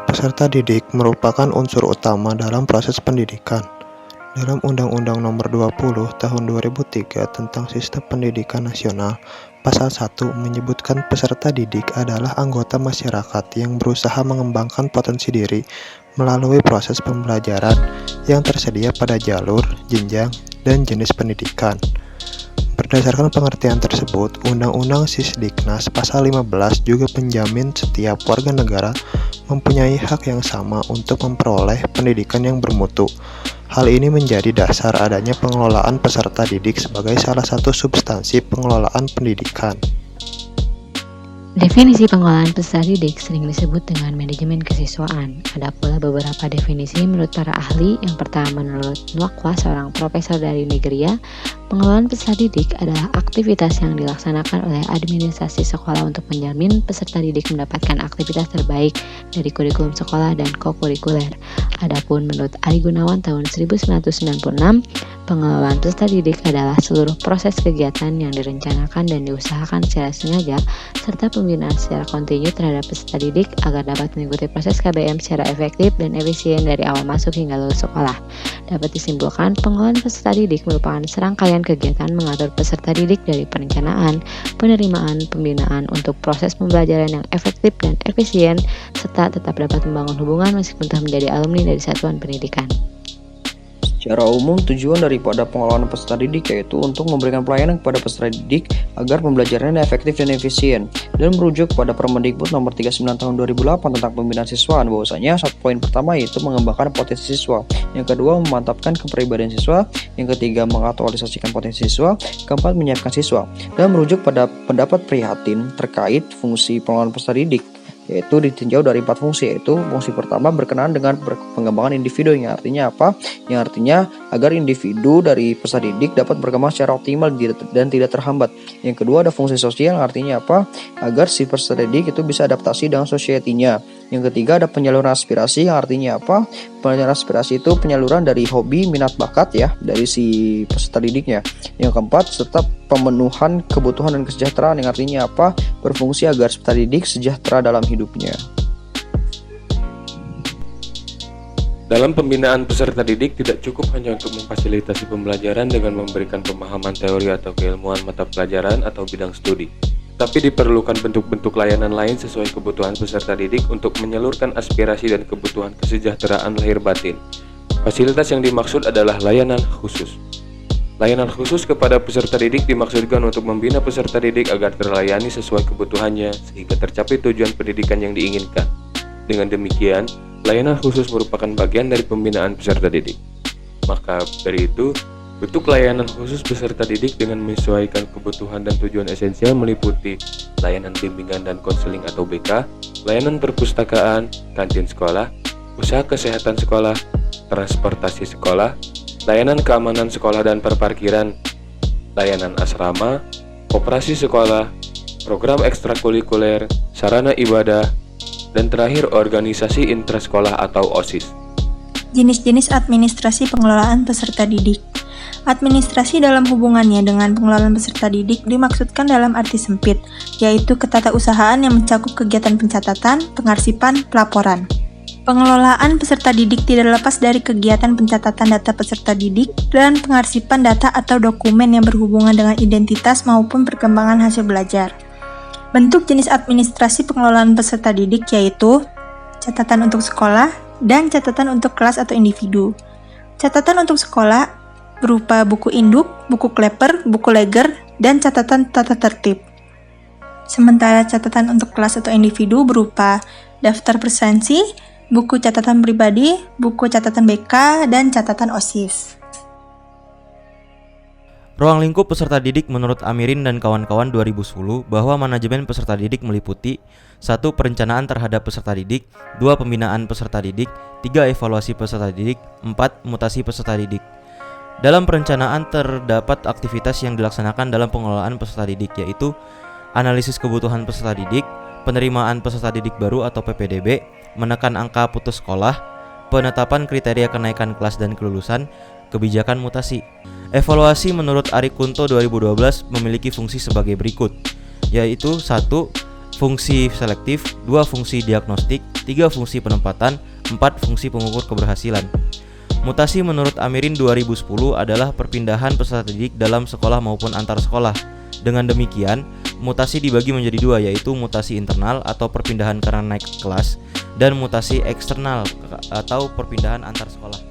Peserta didik merupakan unsur utama dalam proses pendidikan. Dalam Undang-Undang Nomor 20 Tahun 2003 tentang Sistem Pendidikan Nasional, Pasal 1 menyebutkan peserta didik adalah anggota masyarakat yang berusaha mengembangkan potensi diri melalui proses pembelajaran yang tersedia pada jalur, jenjang, dan jenis pendidikan. Berdasarkan pengertian tersebut, Undang-Undang Sisdiknas Pasal 15 juga menjamin setiap warga negara mempunyai hak yang sama untuk memperoleh pendidikan yang bermutu. Hal ini menjadi dasar adanya pengelolaan peserta didik sebagai salah satu substansi pengelolaan pendidikan. Definisi pengelolaan peserta didik sering disebut dengan manajemen kesiswaan. Ada pula beberapa definisi menurut para ahli. Yang pertama menurut Nwakwa, seorang profesor dari Nigeria, pengelolaan peserta didik adalah aktivitas yang dilaksanakan oleh administrasi sekolah untuk menjamin peserta didik mendapatkan aktivitas terbaik dari kurikulum sekolah dan kokurikuler. Adapun menurut Ali Gunawan tahun 1996, pengelolaan peserta didik adalah seluruh proses kegiatan yang direncanakan dan diusahakan secara sengaja serta pembinaan secara kontinu terhadap peserta didik agar dapat mengikuti proses KBM secara efektif dan efisien dari awal masuk hingga lulus sekolah. Dapat disimpulkan, pengelolaan peserta didik merupakan serangkaian kegiatan mengatur peserta didik dari perencanaan, penerimaan, pembinaan untuk proses pembelajaran yang efektif dan efisien serta tetap dapat membangun hubungan meskipun telah menjadi alumni dari satuan pendidikan. Secara umum, tujuan daripada pengelolaan peserta didik yaitu untuk memberikan pelayanan kepada peserta didik agar pembelajarannya efektif dan efisien, dan merujuk pada Permendikbud Nomor 39 Tahun 2008 tentang pembinaan siswaan. Bahwasanya satu poin pertama yaitu mengembangkan potensi siswa, yang kedua memantapkan kepribadian siswa, yang ketiga mengaktualisasikan potensi siswa, keempat menyiapkan siswa, dan merujuk pada pendapat prihatin terkait fungsi pengelolaan peserta didik, yaitu ditinjau dari 4 fungsi, yaitu fungsi pertama berkenaan dengan pengembangan individu, yang artinya apa? Yang artinya agar individu dari peserta didik dapat berkembang secara optimal dan tidak terhambat. Yang kedua ada fungsi sosial, yang artinya apa? Agar si peserta didik itu bisa adaptasi dengan society-nya. Yang ketiga ada penyaluran aspirasi, yang artinya apa? Penyaluran aspirasi itu penyaluran dari hobi, minat, bakat ya dari si peserta didiknya. Yang keempat serta pemenuhan kebutuhan dan kesejahteraan, yang artinya apa? Berfungsi agar peserta didik sejahtera dalam hidupnya. Dalam pembinaan peserta didik tidak cukup hanya untuk memfasilitasi pembelajaran dengan memberikan pemahaman teori atau keilmuan mata pelajaran atau bidang studi, tapi diperlukan bentuk-bentuk layanan lain sesuai kebutuhan peserta didik untuk menyalurkan aspirasi dan kebutuhan kesejahteraan lahir batin. Fasilitas yang dimaksud adalah layanan khusus. Layanan khusus kepada peserta didik dimaksudkan untuk membina peserta didik agar terlayani sesuai kebutuhannya sehingga tercapai tujuan pendidikan yang diinginkan. Dengan demikian, layanan khusus merupakan bagian dari pembinaan peserta didik. Maka dari itu, bentuk layanan khusus peserta didik dengan menyesuaikan kebutuhan dan tujuan esensial meliputi layanan bimbingan dan konseling atau BK, layanan perpustakaan, kantin sekolah, usaha kesehatan sekolah, transportasi sekolah, layanan keamanan sekolah dan perparkiran, layanan asrama, operasi sekolah, program ekstrakurikuler, sarana ibadah, dan terakhir organisasi intrasekolah atau OSIS. Jenis-jenis administrasi pengelolaan peserta didik. Administrasi dalam hubungannya dengan pengelolaan peserta didik dimaksudkan dalam arti sempit, yaitu ketatausahaan yang mencakup kegiatan pencatatan, pengarsipan, pelaporan. Pengelolaan peserta didik tidak lepas dari kegiatan pencatatan data peserta didik dan pengarsipan data atau dokumen yang berhubungan dengan identitas maupun perkembangan hasil belajar. Bentuk jenis administrasi pengelolaan peserta didik yaitu catatan untuk sekolah dan catatan untuk kelas atau individu. Catatan untuk sekolah berupa buku induk, buku kleper, buku leger, dan catatan tata tertib. Sementara catatan untuk kelas atau individu berupa daftar presensi, buku catatan pribadi, buku catatan BK, dan catatan OSIS. Ruang lingkup peserta didik menurut Amirin dan kawan-kawan 2010 bahwa manajemen peserta didik meliputi 1. Perencanaan terhadap peserta didik, 2. Pembinaan peserta didik, 3. Evaluasi peserta didik, 4. Mutasi peserta didik. Dalam perencanaan terdapat aktivitas yang dilaksanakan dalam pengelolaan peserta didik yaitu analisis kebutuhan peserta didik, penerimaan peserta didik baru atau PPDB, menekan angka putus sekolah, penetapan kriteria kenaikan kelas dan kelulusan, kebijakan mutasi. Evaluasi menurut Ari Kunto 2012 memiliki fungsi sebagai berikut, yaitu 1. fungsi selektif, 2 fungsi diagnostik, 3 fungsi penempatan, 4 fungsi pengukur keberhasilan. Mutasi menurut Amirin 2010 adalah perpindahan peserta didik dalam sekolah maupun antar sekolah. Dengan demikian, mutasi dibagi menjadi 2, yaitu mutasi internal atau perpindahan karena naik kelas dan mutasi eksternal atau perpindahan antar sekolah.